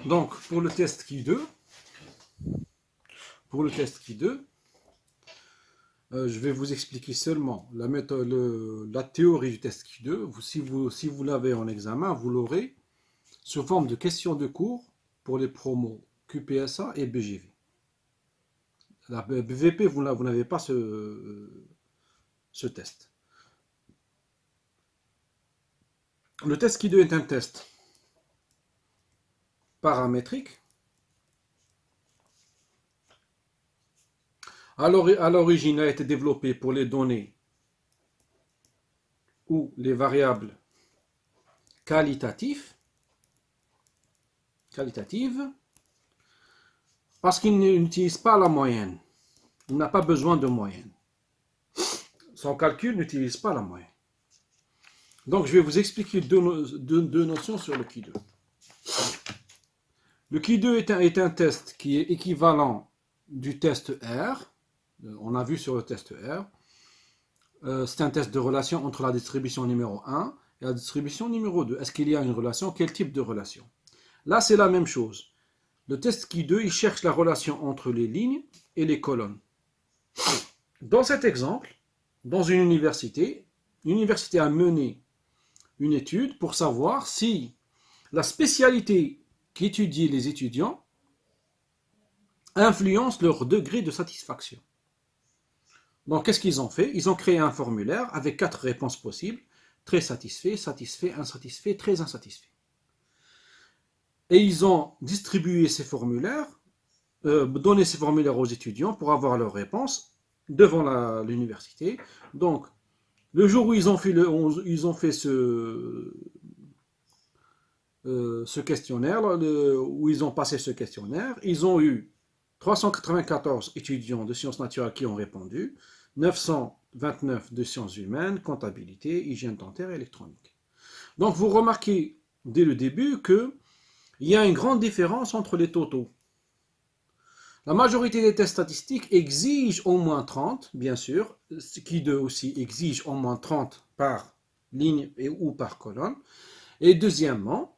Donc, pour le test qui 2, je vais vous expliquer seulement la méthode, la théorie du test qui 2. Si vous l'avez en examen, vous l'aurez sous forme de questions de cours pour les promos QPSA et BGV. La BVP, vous n'avez pas ce test. Le test qui 2 est un test paramétrique. À l'origine, il a été développé pour les données ou les variables qualitatives, parce qu'il n'utilise pas la moyenne. Il n'a pas besoin de moyenne. Son calcul n'utilise pas la moyenne. Donc, je vais vous expliquer deux notions sur le Ki 2. Le Ki 2 est un test qui est équivalent du test R. On a vu sur le test R. C'est un test de relation entre la distribution numéro 1 et la distribution numéro 2. Est-ce qu'il y a une relation? Quel type de relation? Là, c'est la même chose. Le test Ki 2, il cherche la relation entre les lignes et les colonnes. Dans cet exemple, dans une université a mené une étude pour savoir si la spécialité qu'étudient les étudiants influence leur degré de satisfaction. Donc, qu'est-ce qu'ils ont fait? Ils ont créé un formulaire avec 4 réponses possibles: très satisfait, satisfait, insatisfait, très insatisfait. Et ils ont distribué ces formulaires, donné ces formulaires aux étudiants pour avoir leurs réponses devant l'université. Donc, le jour où ils ont fait ce questionnaire, où ils ont passé ce questionnaire, ils ont eu 394 étudiants de sciences naturelles qui ont répondu, 929 de sciences humaines, comptabilité, hygiène dentaire et électronique. Donc vous remarquez dès le début qu'il y a une grande différence entre les totaux. La majorité des tests statistiques exigent au moins 30, bien sûr, ce qui aussi exige au moins 30 par ligne ou par colonne. Et deuxièmement,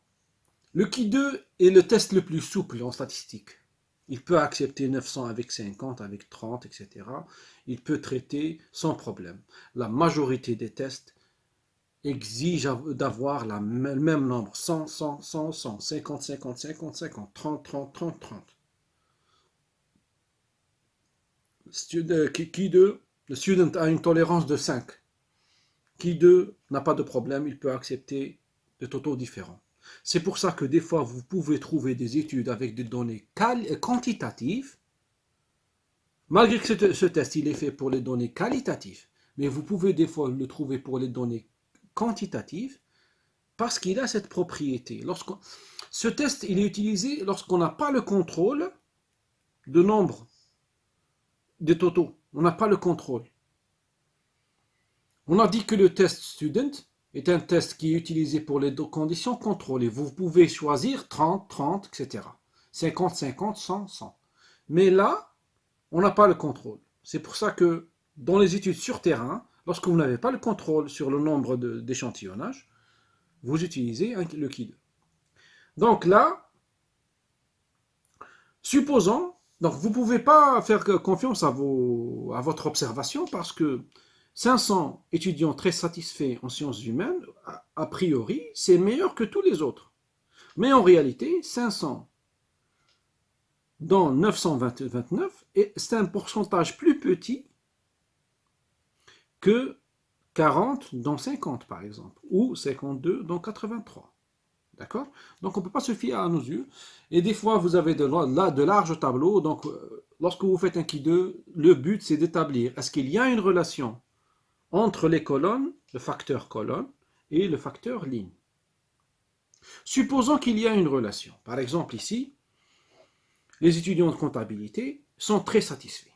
le Ki 2 est le test le plus souple en statistique. Il peut accepter 900 avec 50, avec 30, etc. Il peut traiter sans problème. La majorité des tests exigent d'avoir le même nombre: 100, 100, 100, 100, 50, 50, 50, 50, 30, 30, 30, 30. Ki 2, le student a une tolérance de 5. Ki 2 n'a pas de problème, il peut accepter des totaux différents. C'est pour ça que des fois, vous pouvez trouver des études avec des données quantitatives, malgré que ce test il est fait pour les données qualitatives, mais vous pouvez des fois le trouver pour les données quantitatives, parce qu'il a cette propriété. Ce test il est utilisé lorsqu'on n'a pas le contrôle de nombre des totaux. On n'a pas le contrôle. On a dit que le test student est un test qui est utilisé pour les conditions contrôlées. Vous pouvez choisir 30, 30, etc. 50, 50, 100, 100. Mais là, on n'a pas le contrôle. C'est pour ça que dans les études sur terrain, lorsque vous n'avez pas le contrôle sur le nombre d'échantillonnages, vous utilisez le Ki 2. Donc là, supposons, donc vous ne pouvez pas faire confiance à votre observation, parce que 500 étudiants très satisfaits en sciences humaines, a priori, c'est meilleur que tous les autres. Mais en réalité, 500 dans 929, c'est un pourcentage plus petit que 40 dans 50, par exemple, ou 52 dans 83. D'accord? Donc on ne peut pas se fier à nos yeux. Et des fois, vous avez de larges tableaux. Donc, lorsque vous faites un Ki 2, le but, c'est d'établir: est-ce qu'il y a une relation entre les colonnes, le facteur colonne, et le facteur ligne. Supposons qu'il y a une relation. Par exemple, ici, les étudiants de comptabilité sont très satisfaits.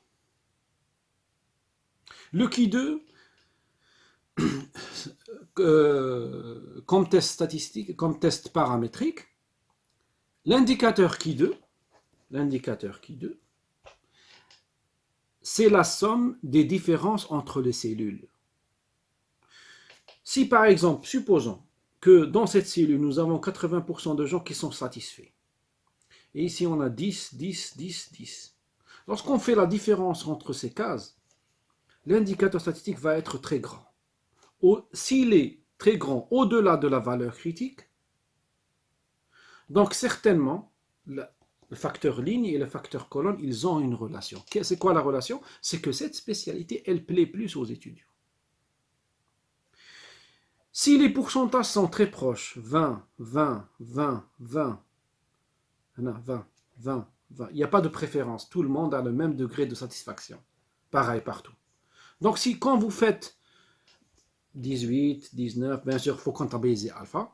Le Ki 2, comme test statistique, comme test paramétrique, l'indicateur Ki 2, c'est la somme des différences entre les cellules. Si par exemple, supposons que dans cette cellule, nous avons 80% de gens qui sont satisfaits, Et ici, on a 10, 10, 10, 10. Lorsqu'on fait la différence entre ces cases, l'indicateur statistique va être très grand. S'il est très grand au-delà de la valeur critique, donc certainement, le facteur ligne et le facteur colonne, ils ont une relation. C'est quoi la relation? C'est que cette spécialité, elle plaît plus aux étudiants. Si les pourcentages sont très proches, 20, 20, 20, 20, 20, 20, 20, il n'y a pas de préférence. Tout le monde a le même degré de satisfaction. Pareil partout. Donc si quand vous faites 18, 19, bien sûr, il faut comptabiliser alpha.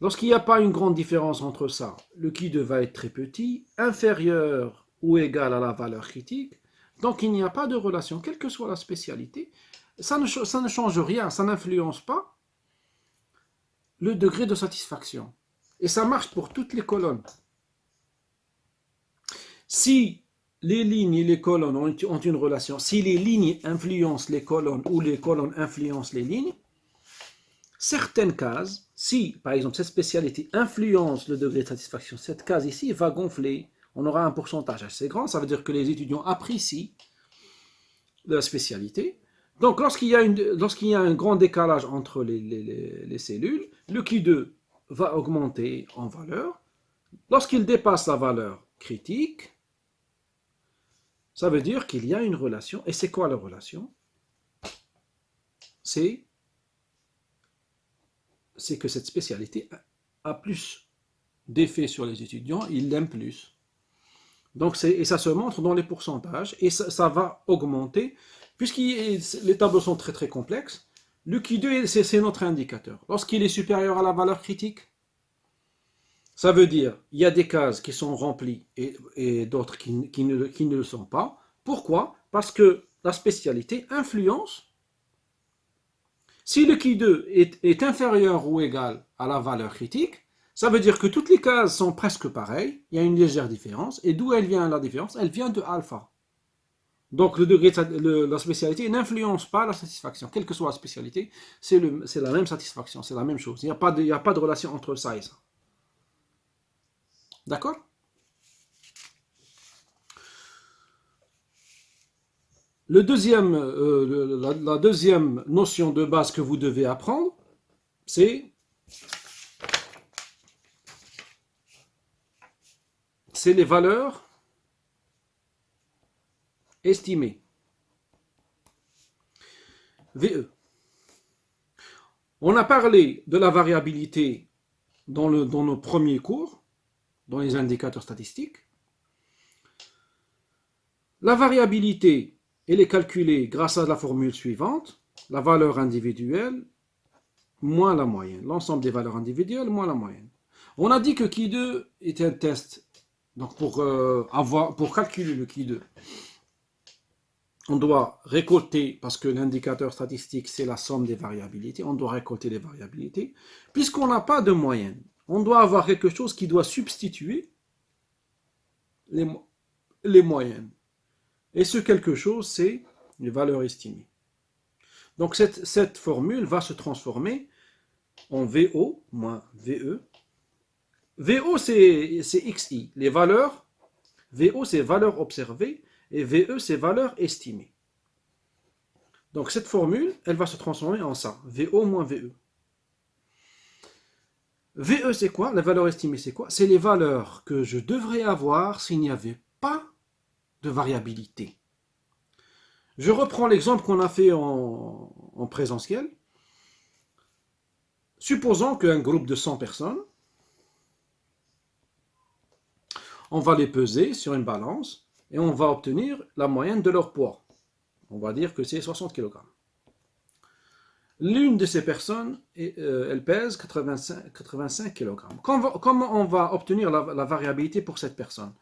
Lorsqu'il n'y a pas une grande différence entre ça, le Q2 va être très petit, inférieur ou égal à la valeur critique. Donc il n'y a pas de relation, quelle que soit la spécialité. Ça ne change rien, ça n'influence pas le degré de satisfaction. Et ça marche pour toutes les colonnes. Si les lignes et les colonnes ont une relation, si les lignes influencent les colonnes ou les colonnes influencent les lignes, certaines cases, si par exemple cette spécialité influence le degré de satisfaction, cette case ici va gonfler, on aura un pourcentage assez grand, ça veut dire que les étudiants apprécient la spécialité. Donc lorsqu'il y a un grand décalage entre les cellules, le Q2 va augmenter en valeur. Lorsqu'il dépasse la valeur critique, ça veut dire qu'il y a une relation. Et c'est quoi la relation? C'est que cette spécialité a plus d'effet sur les étudiants, ils l'aiment plus. Donc et ça se montre dans les pourcentages, et ça va augmenter, puisque les tableaux sont très très complexes. Le Q2, c'est notre indicateur. Lorsqu'il est supérieur à la valeur critique, ça veut dire il y a des cases qui sont remplies et d'autres qui ne le sont pas. Pourquoi? Parce que la spécialité influence. Si le Q2 est inférieur ou égal à la valeur critique, ça veut dire que toutes les cases sont presque pareilles, il y a une légère différence. Et d'où elle vient la différence? Elle vient de alpha. Donc le degré de la spécialité n'influence pas la satisfaction. Quelle que soit la spécialité, c'est la même satisfaction, c'est la même chose. Il n'y a pas de relation entre ça et ça. D'accord? La deuxième notion de base que vous devez apprendre, c'est les valeurs estimées. VE. On a parlé de la variabilité dans nos premiers cours, dans les indicateurs statistiques. La variabilité, elle est calculée grâce à la formule suivante, la valeur individuelle moins la moyenne, l'ensemble des valeurs individuelles moins la moyenne. On a dit que Q2 est un test. Donc pour calculer le Q2, on doit récolter, parce que l'indicateur statistique c'est la somme des variabilités, on doit récolter les variabilités. Puisqu'on n'a pas de moyenne, on doit avoir quelque chose qui doit substituer les moyennes. Et ce quelque chose, c'est les valeurs estimées. Donc cette formule va se transformer en VO moins VE. VO, c'est XI. Les valeurs, VO, c'est valeurs observées, et VE, c'est valeurs estimées. Donc cette formule, elle va se transformer en ça. VO moins VE. VE, c'est quoi? La valeur estimée, c'est quoi? C'est les valeurs que je devrais avoir s'il n'y avait pas de variabilité. Je reprends l'exemple qu'on a fait en présentiel. Supposons qu'un groupe de 100 personnes, on va les peser sur une balance et on va obtenir la moyenne de leur poids. On va dire que c'est 60 kg. L'une de ces personnes, elle pèse 85 kg. Comment on va obtenir la variabilité pour cette personne?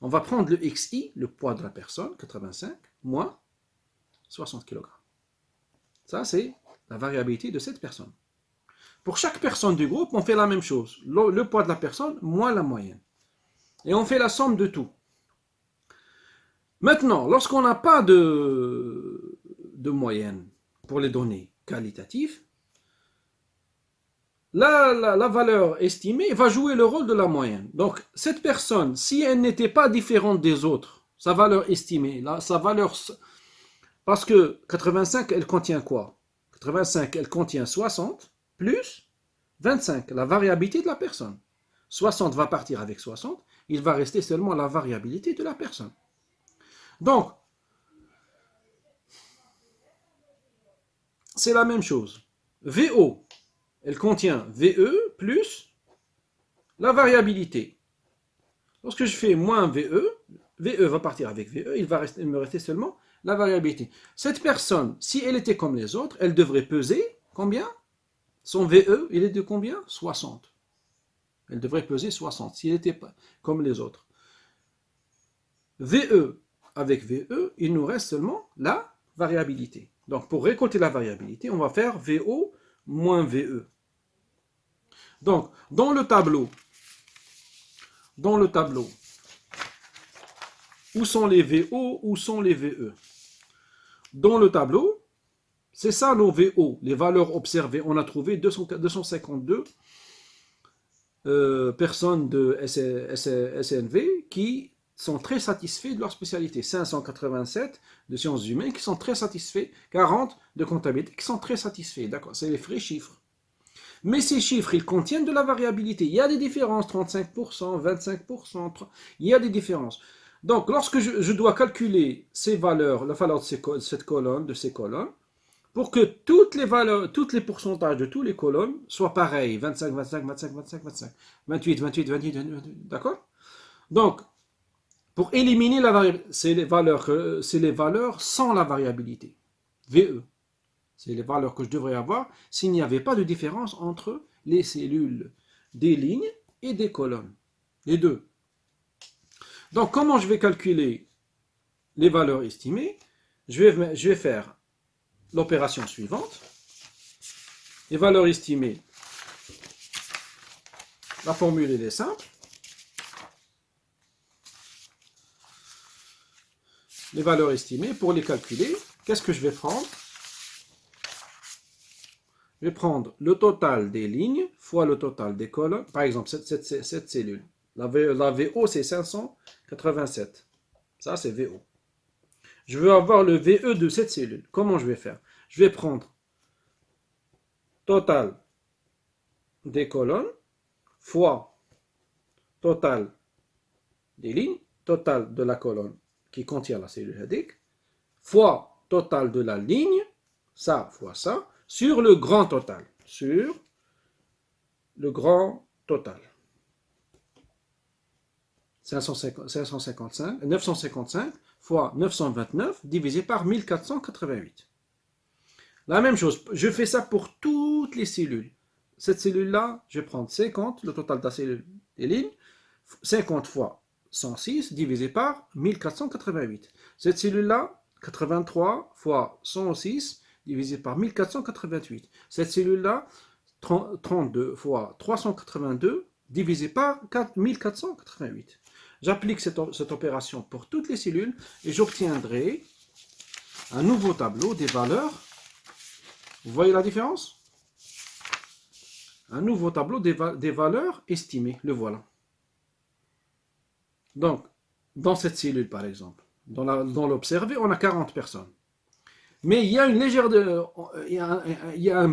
On va prendre le XI, le poids de la personne, 85, moins 60 kg. Ça, c'est la variabilité de cette personne. Pour chaque personne du groupe, on fait la même chose. Le poids de la personne, moins la moyenne. Et on fait la somme de tout. Maintenant, lorsqu'on n'a pas de moyenne pour les données qualitatives, la valeur estimée va jouer le rôle de la moyenne. Donc, cette personne, si elle n'était pas différente des autres, sa valeur estimée, là, sa valeur... Parce que 85, elle contient quoi? 85, elle contient 60 plus 25, la variabilité de la personne. 60 va partir avec 60, il va rester seulement la variabilité de la personne. Donc, c'est la même chose. VO, elle contient VE plus la variabilité. Lorsque je fais moins VE, VE va partir avec VE, il me rester seulement la variabilité. Cette personne, si elle était comme les autres, elle devrait peser combien? Son VE, il est de combien? 60. Elle devrait peser 60, si elle était pas comme les autres. VE avec VE, il nous reste seulement la variabilité. Donc, pour récolter la variabilité, on va faire VO moins VE. Donc, dans le tableau, où sont les VO, où sont les VE? Dans le tableau, c'est ça nos VO, les valeurs observées. On a trouvé 252 personnes de SNV qui sont très satisfaits de leur spécialité. 587 de sciences humaines qui sont très satisfaits. 40 de comptabilité qui sont très satisfaits. D'accord, c'est les vrais chiffres. Mais ces chiffres, ils contiennent de la variabilité. Il y a des différences, 35%, 25%, il y a des différences. Donc, lorsque je dois calculer ces valeurs, la valeur de cette colonne, de ces colonnes, pour que toutes les valeurs, tous les pourcentages de toutes les colonnes soient pareils, 25, 25, 25, 25, 25, 28, 28, 28, 28, d'accord? Donc, pour éliminer la variabilité, c'est les valeurs sans la variabilité, VE. C'est les valeurs que je devrais avoir s'il n'y avait pas de différence entre les cellules des lignes et des colonnes, les deux. Donc, comment je vais calculer les valeurs estimées? Je vais faire l'opération suivante. Les valeurs estimées, la formule elle est simple. Les valeurs estimées, pour les calculer, qu'est-ce que je vais prendre? Je vais prendre le total des lignes fois le total des colonnes. Par exemple, cette cellule. La VO, c'est 587. Ça, c'est VO. Je veux avoir le VE de cette cellule. Comment je vais faire? Je vais prendre total des colonnes fois total des lignes, total de la colonne qui contient la cellule hédique, fois total de la ligne, ça fois ça, sur le grand total. Sur le grand total. 955 fois 929 divisé par 1488. La même chose, je fais ça pour toutes les cellules. Cette cellule-là, je vais prendre 50, le total de la cellule des lignes, 50 fois 106 divisé par 1488. Cette cellule-là, 83 fois 106 divisé par 1488. Cette cellule-là, 32 fois 382 divisé par 1488. J'applique cette opération pour toutes les cellules et j'obtiendrai un nouveau tableau des valeurs. Vous voyez la différence? Un nouveau tableau des valeurs estimées. Le voilà. Donc, dans cette cellule, par exemple, dans l'observé, on a 40 personnes. Mais il y a une légère... il y a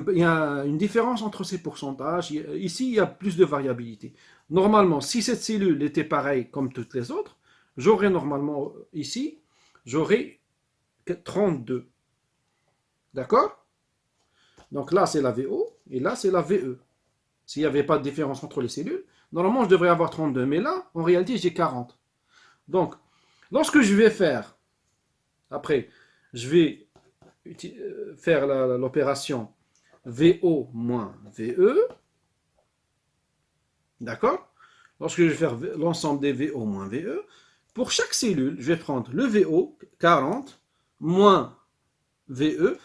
une différence entre ces pourcentages. Ici, il y a plus de variabilité. Normalement, si cette cellule était pareille comme toutes les autres, j'aurais normalement, ici, j'aurais 32. D'accord? Donc là, c'est la VO, et là, c'est la VE. S'il n'y avait pas de différence entre les cellules, normalement, je devrais avoir 32. Mais là, en réalité, j'ai 40. Donc, lorsque je vais faire, après, je vais faire l'opération VO moins VE. D'accord? Lorsque je vais faire l'ensemble des VO moins VE, pour chaque cellule, je vais prendre le VO, 40, moins VE,